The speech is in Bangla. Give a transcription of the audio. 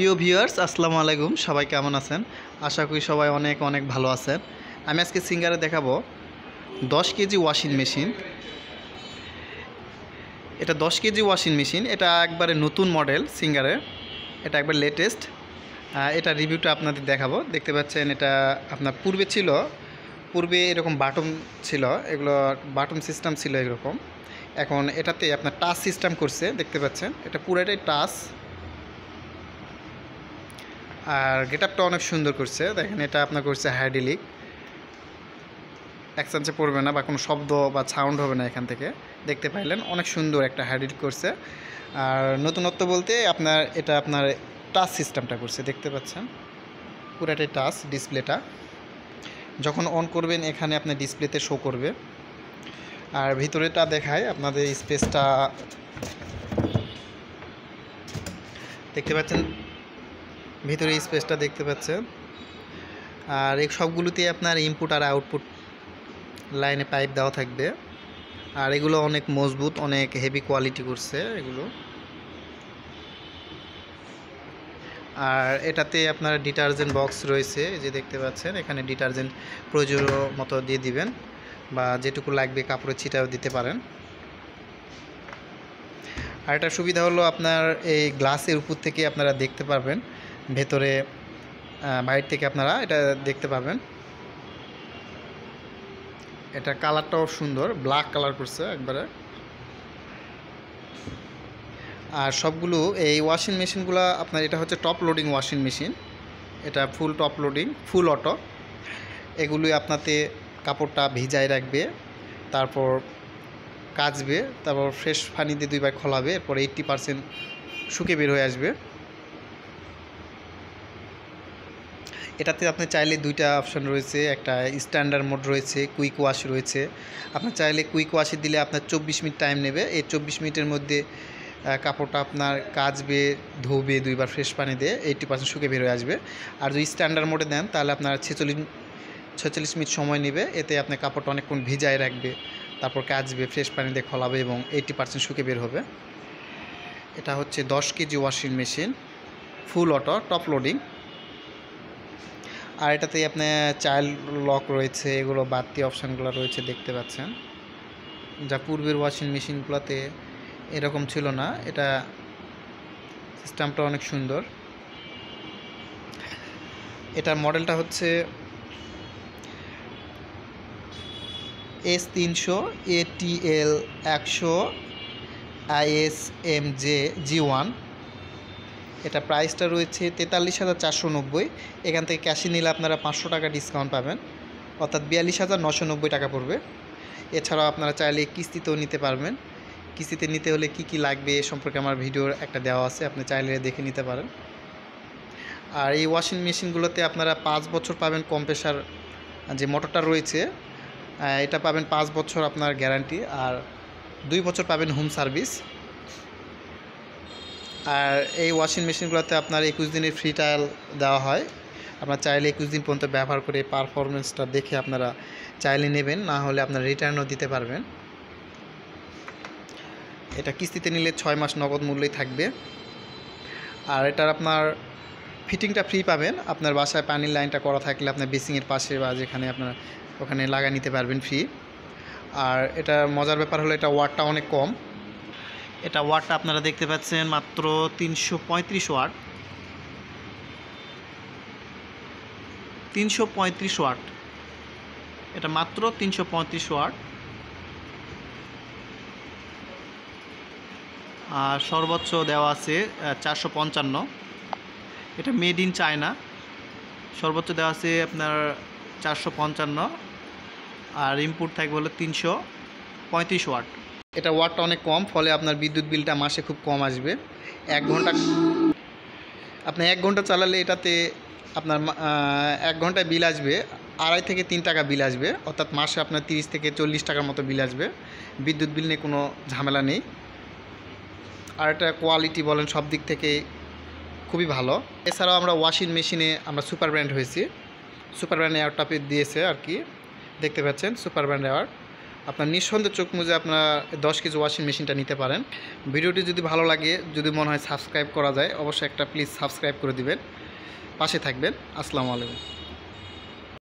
প্রিয় ভিউয়ার্স আসসালামু আলাইকুম। সবাই কেমন আছেন? আশা করি সবাই অনেক অনেক ভালো আছেন। আমি আজকে সিঙ্গারে দেখাবো 10 কেজি ওয়াশিং মেশিন। এটা 10 কেজি ওয়াশিং মেশিন, এটা একবারে নতুন মডেল সিঙ্গারে, এটা একবার লেটেস্ট। এটা রিভিউটা আপনাদের দেখাবো। দেখতে পাচ্ছেন এটা আপনার পূর্বে এরকম বাটন ছিল, এগুলো বাটন সিস্টেম ছিল এরকম। এখন এটাতে আপনার টাচ সিস্টেম করছে, দেখতে পাচ্ছেন এটা পুরোটাই টাচ। আর গেটআপটা অনেক সুন্দর করছে, দেখেন এটা আপনার করছে হাইড্রোলিক, এক্সচেঞ্জে পড়বে না বা কোনো শব্দ বা সাউন্ড হবে না এখান থেকে। দেখতে পাইলেন অনেক সুন্দর একটা হাইড্রোলিক করছে। আর নতুনত্ব বলতে এটা আপনার টাচ সিস্টেমটা করছে, দেখতে পাচ্ছেন পুরাটাই টাচ। ডিসপ্লেটা যখন অন করবেন এখানে আপনার ডিসপ্লেতে শো করবে। আর ভিতরেটা দেখায় আপনাদের স্পেসটা, দেখতে পাচ্ছেন ভিতরে স্পেসটা দেখতে পাচ্ছেন। আর এই সবগুলোতে আপনার ইনপুট আর আউটপুট লাইনে পাইপ দেওয়া থাকবে। আর এগুলো অনেক মজবুত, অনেক হেভি কোয়ালিটি করছে এগুলো। আর এটাতে আপনার ডিটারজেন্ট বক্স রয়েছে, যে দেখতে পাচ্ছেন এখানে ডিটারজেন্ট প্রয়োজন মতো দিয়ে দিবেন, বা যেটুকু লাগবে কাপড়ে ছিটাও দিতে পারেন। আর এটা সুবিধা হলো আপনার এই গ্লাসের উপর থেকে আপনারা দেখতে পারবেন, ভেতরে বাইরে থেকে আপনারা এটা দেখতে পাবেন। এটা কালারটাও সুন্দর, ব্ল্যাক কালার করছে একবারে। আর সবগুলো এই ওয়াশিং মেশিনগুলো আপনার, এটা হচ্ছে টপ লোডিং ওয়াশিং মেশিন, এটা ফুল টপ লোডিং, ফুল অটো। এগুলোই আপনাতে কাপড়টা ভিজায় রাখবে, তারপর কাচবে, তারপর ফ্রেশ পানি দিয়ে 2 বার খোলাবে, এরপর 80% শুকে বের হয়ে আসবে। এটাতে আপনি চাইলে 2টা অপশন রয়েছে, একটা স্ট্যান্ডার্ড মোড রয়েছে, কুইক ওয়াশ রয়েছে। আপনি চাইলে কুইক ওয়াশে দিলে আপনার 24 মিনিট টাইম নেবে। এই 24 মিনিটের মধ্যে কাপড়টা আপনার কাচবে, ধোবে, 2 বার ফ্রেশ পানি দিয়ে 80% শুকে বের হয়ে আসবে। আর যদি স্ট্যান্ডার্ড মোডে দেন তাহলে আপনার 46 মিনিট সময় নেবে। এতে আপনার কাপড়টা অনেকক্ষণ ভিজায় রাখবে, তারপর কাচবে, ফ্রেশ পানি দিয়ে খোলাবে এবং 80% শুকে বের হবে। এটা হচ্ছে 10 kg washing machine, full auto, top loading. আর এটাতে আপনার চাইল্ড লক রয়েছে, এগুলো বাড়তি অপশানগুলো রয়েছে, দেখতে পাচ্ছেন, যা পূর্বের ওয়াশিং মেশিনগুলোতে এরকম ছিল না। এটা সিস্টেমটা অনেক সুন্দর। এটার মডেলটা হচ্ছে S300 ATL 100 ISMJ G1। এটা প্রাইসটা রয়েছে 43,490। এখান থেকে ক্যাশে নিলে আপনারা 500 টাকা ডিসকাউন্ট পাবেন, অর্থাৎ 42,990 টাকা পড়বে। এছাড়াও আপনারা চাইলে কিস্তিতেও নিতে পারবেন। কিস্তিতে নিতে হলে কি কি লাগবে এ সম্পর্কে আমার ভিডিওর একটা দেওয়া আছে, আপনি চাইলে দেখে নিতে পারেন। আর এই ওয়াশিং মেশিনগুলোতে আপনারা 5 বছর পাবেন কম্প্রেসার, যে মোটরটা রয়েছে এটা পাবেন 5 বছর আপনার গ্যারান্টি, আর 2 বছর পাবেন হোম সার্ভিস। আর এই ওয়াশিং মেশিনগুলোতে আপনার 21 দিনের ফ্রি ট্রায়াল দেওয়া হয়। আপনারা চাইলে 21 দিন পর্যন্ত ব্যবহার করে পারফরমেন্সটা দেখে আপনারা চাইলে নেবেন, না হলে আপনারা রিটার্নও দিতে পারবেন। এটা কিস্তিতে নিলে 6 মাস নগদ মূল্যই থাকবে। আর এটার আপনার ফিটিংটা ফ্রি পাবেন, আপনার বাসায় পানির লাইনটা করা থাকলে আপনার বেসিংয়ের পাশে বা যেখানে আপনার ওখানে লাগা নিতে পারবেন ফ্রি। আর এটা মজার ব্যাপার হলো এটা ওয়াটটা অনেক কম। এটা ওয়াটটা আপনারা দেখতে পাচ্ছেন মাত্র 335 ওয়াট, 335 ওয়াট, এটা মাত্র 335 ওয়াট। আর সর্বোচ্চ দেওয়া আছে 455। এটা মেড ইন চায়না, সর্বোচ্চ দেওয়া আছে আপনার 455, আর ইনপুট থাকবে হলো 335 ওয়াট। এটা ওয়াটটা অনেক কম, ফলে আপনার বিদ্যুৎ বিলটা মাসে খুব কম আসবে। 1 ঘন্টা আপনি 1 ঘন্টা চালালে এটাতে আপনার 1 ঘন্টায় বিল আসবে 2.5 থেকে 3 টাকা বিল আসবে, অর্থাৎ মাসে আপনার 30 থেকে 40 টাকার মতো বিল আসবে। বিদ্যুৎ বিল নিয়ে কোনো ঝামেলা নেই। আর এটা কোয়ালিটি বলেন সব দিক থেকে খুবই ভালো। এছাড়াও আমরা ওয়াশিং মেশিনে আমরা সুপার ব্র্যান্ড হয়েছি, সুপার ব্র্যান্ড অ্যাওয়ার্ডটা দিয়েছে আর কি, দেখতে পাচ্ছেন সুপার ব্র্যান্ড অ্যাওয়ার্ড। আপনার নিঃসন্দেহে চোখ মুজে আপনার 10 কেজি ওয়াশিং মেশিনটা নিতে পারেন। ভিডিওটি যদি ভালো লাগে, যদি মনে হয় সাবস্ক্রাইব করা যায়, অবশ্যই একটা প্লিজ সাবস্ক্রাইব করে দিবেন, পাশে থাকবেন। আসসালামু আলাইকুম।